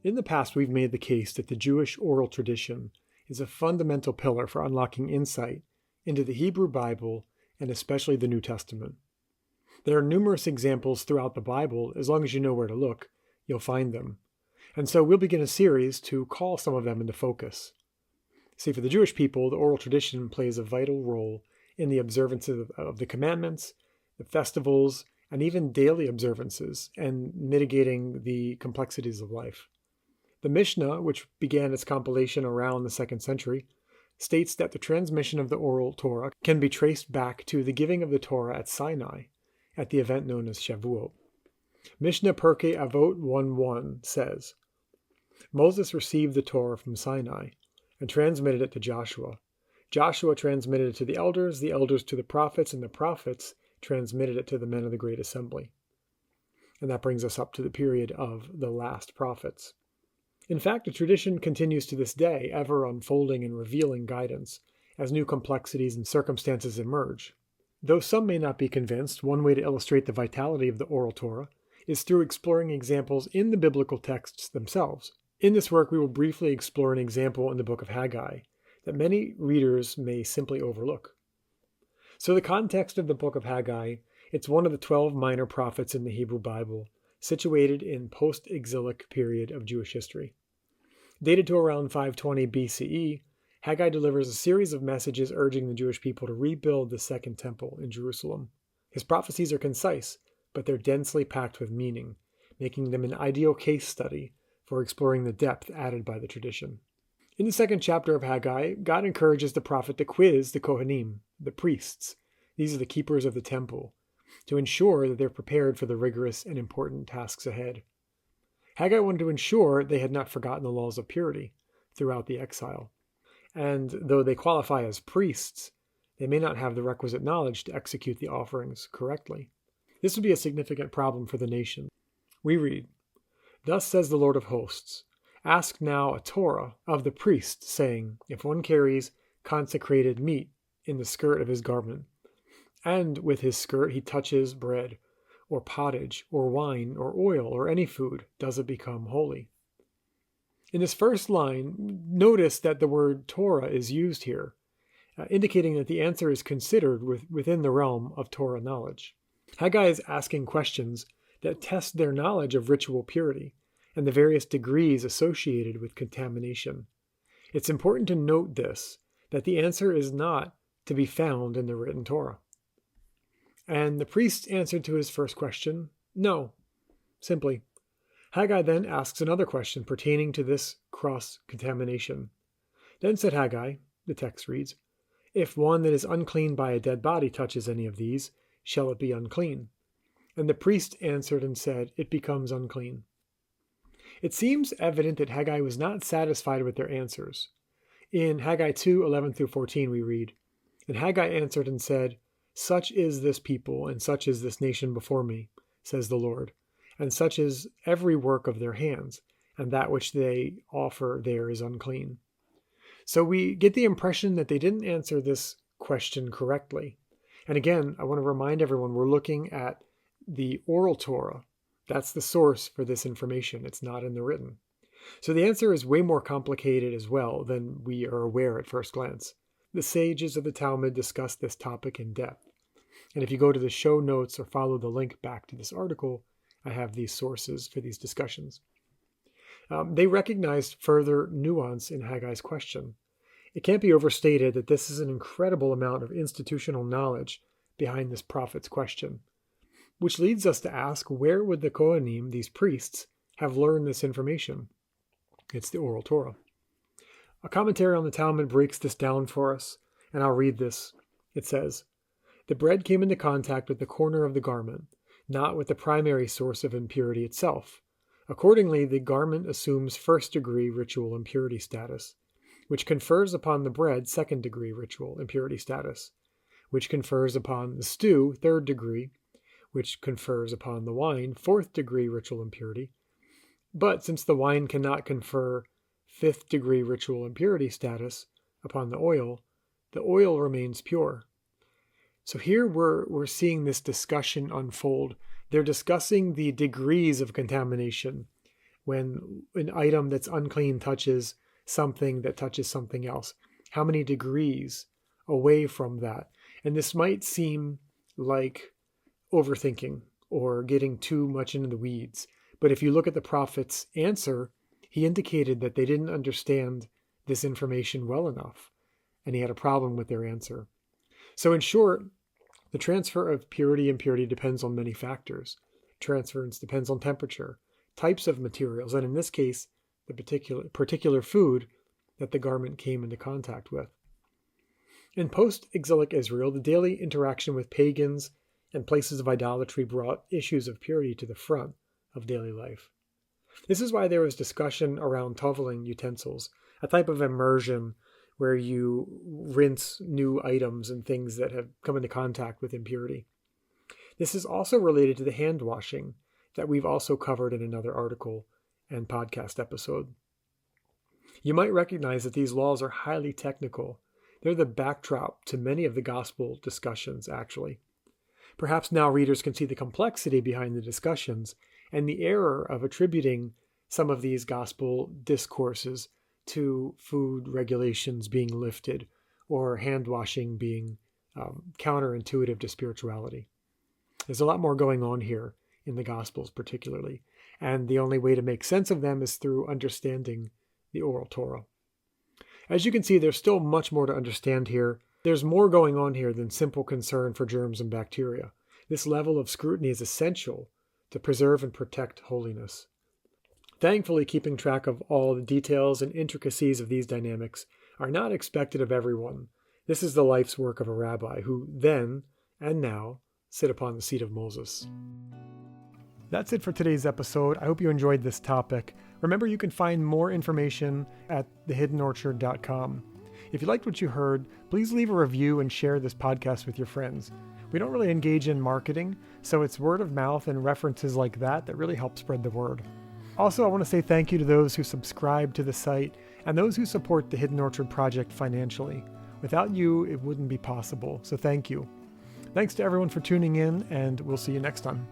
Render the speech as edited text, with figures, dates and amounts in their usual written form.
In the past, we've made the case that the Jewish oral tradition is a fundamental pillar for unlocking insight into the Hebrew Bible and especially the New Testament. There are numerous examples throughout the Bible. As long as you know where to look, you'll find them. And so we'll begin a series to call some of them into focus. See, for the Jewish people, the oral tradition plays a vital role in the observance of the commandments, the festivals, and even daily observances, and mitigating the complexities of life. The Mishnah, which began its compilation around the 2nd century, states that the transmission of the oral Torah can be traced back to the giving of the Torah at Sinai, at the event known as Shavuot. Mishnah Pirkei Avot 1:1 says, Moses received the Torah from Sinai and transmitted it to Joshua. Joshua transmitted it to the elders to the prophets, and the prophets transmitted it to the men of the great assembly. And that brings us up to the period of the last prophets. In fact, the tradition continues to this day, ever unfolding and revealing guidance as new complexities and circumstances emerge. Though some may not be convinced, one way to illustrate the vitality of the oral Torah is through exploring examples in the biblical texts themselves. In this work, we will briefly explore an example in the book of Haggai that many readers may simply overlook. So the context of the book of Haggai, it's one of the 12 minor prophets in the Hebrew Bible, situated in post-exilic period of Jewish history. Dated to around 520 BCE, Haggai delivers a series of messages urging the Jewish people to rebuild the Second Temple in Jerusalem. His prophecies are concise, but they're densely packed with meaning, making them an ideal case study for exploring the depth added by the tradition. In the 2nd chapter of Haggai, God encourages the prophet to quiz the Kohanim, the priests. These are the keepers of the temple, to ensure that they're prepared for the rigorous and important tasks ahead. Haggai wanted to ensure they had not forgotten the laws of purity throughout the exile. And though they qualify as priests, they may not have the requisite knowledge to execute the offerings correctly. This would be a significant problem for the nation. We read, Thus says the Lord of hosts, Ask now a Torah of the priest, saying, If one carries consecrated meat in the skirt of his garment, and with his skirt he touches bread, or pottage, or wine, or oil, or any food, does it become holy? In this first line, notice that the word Torah is used here, indicating that the answer is considered within the realm of Torah knowledge. Haggai is asking questions that test their knowledge of ritual purity and the various degrees associated with contamination. It's important to note this, that the answer is not to be found in the written Torah. And the priest answered to his first question, no, simply. Haggai then asks another question pertaining to this cross-contamination. Then said Haggai, the text reads, If one that is unclean by a dead body touches any of these, shall it be unclean? And the priest answered and said, It becomes unclean. It seems evident that Haggai was not satisfied with their answers. In Haggai 2:11-14 we read, And Haggai answered and said, Such is this people, and such is this nation before me, says the Lord, and such is every work of their hands, and that which they offer there is unclean. So we get the impression that they didn't answer this question correctly. And again, I want to remind everyone we're looking at the oral Torah. That's the source for this information. It's not in the written. So the answer is way more complicated as well than we are aware at first glance. The sages of the Talmud discuss this topic in depth. And if you go to the show notes or follow the link back to this article, I have these sources for these discussions. They recognized further nuance in Haggai's question. It can't be overstated that this is an incredible amount of institutional knowledge behind this prophet's question, which leads us to ask, where would the Kohanim, these priests, have learned this information? It's the oral Torah. A commentary on the Talmud breaks this down for us, and I'll read this. It says, The bread came into contact with the corner of the garment, not with the primary source of impurity itself. Accordingly, the garment assumes first-degree ritual impurity status, which confers upon the bread second-degree ritual impurity status, which confers upon the stew third-degree, which confers upon the wine fourth-degree ritual impurity. But since the wine cannot confer fifth-degree ritual impurity status upon the oil remains pure. So here we're seeing this discussion unfold. They're discussing the degrees of contamination when an item that's unclean touches something that touches something else? How many degrees away from that? And this might seem like overthinking or getting too much into the weeds. But if you look at the prophet's answer, he indicated that they didn't understand this information well enough, and he had a problem with their answer. So in short, the transfer of purity and impurity depends on many factors. Transference depends on temperature, types of materials, and in this case, the particular food that the garment came into contact with. In post-exilic Israel, the daily interaction with pagans and places of idolatry brought issues of purity to the front of daily life. This is why there was discussion around toveling utensils, a type of immersion where you rinse new items and things that have come into contact with impurity. This is also related to the hand washing that we've also covered in another article and podcast episode. You might recognize that these laws are highly technical. They're the backdrop to many of the gospel discussions, actually. Perhaps now readers can see the complexity behind the discussions and the error of attributing some of these gospel discourses to food regulations being lifted or hand washing being counterintuitive to spirituality. There's a lot more going on here in the Gospels particularly, and the only way to make sense of them is through understanding the Oral Torah. As you can see, there's still much more to understand here. There's more going on here than simple concern for germs and bacteria. This level of scrutiny is essential to preserve and protect holiness. Thankfully, keeping track of all the details and intricacies of these dynamics are not expected of everyone. This is the life's work of a rabbi who then and now sit upon the seat of Moses. That's it for today's episode. I hope you enjoyed this topic. Remember, you can find more information at thehiddenorchard.com. If you liked what you heard, please leave a review and share this podcast with your friends. We don't really engage in marketing, so it's word of mouth and references like that really help spread the word. Also, I want to say thank you to those who subscribe to the site and those who support the Hidden Orchard Project financially. Without you, it wouldn't be possible, so thank you. Thanks to everyone for tuning in, and we'll see you next time.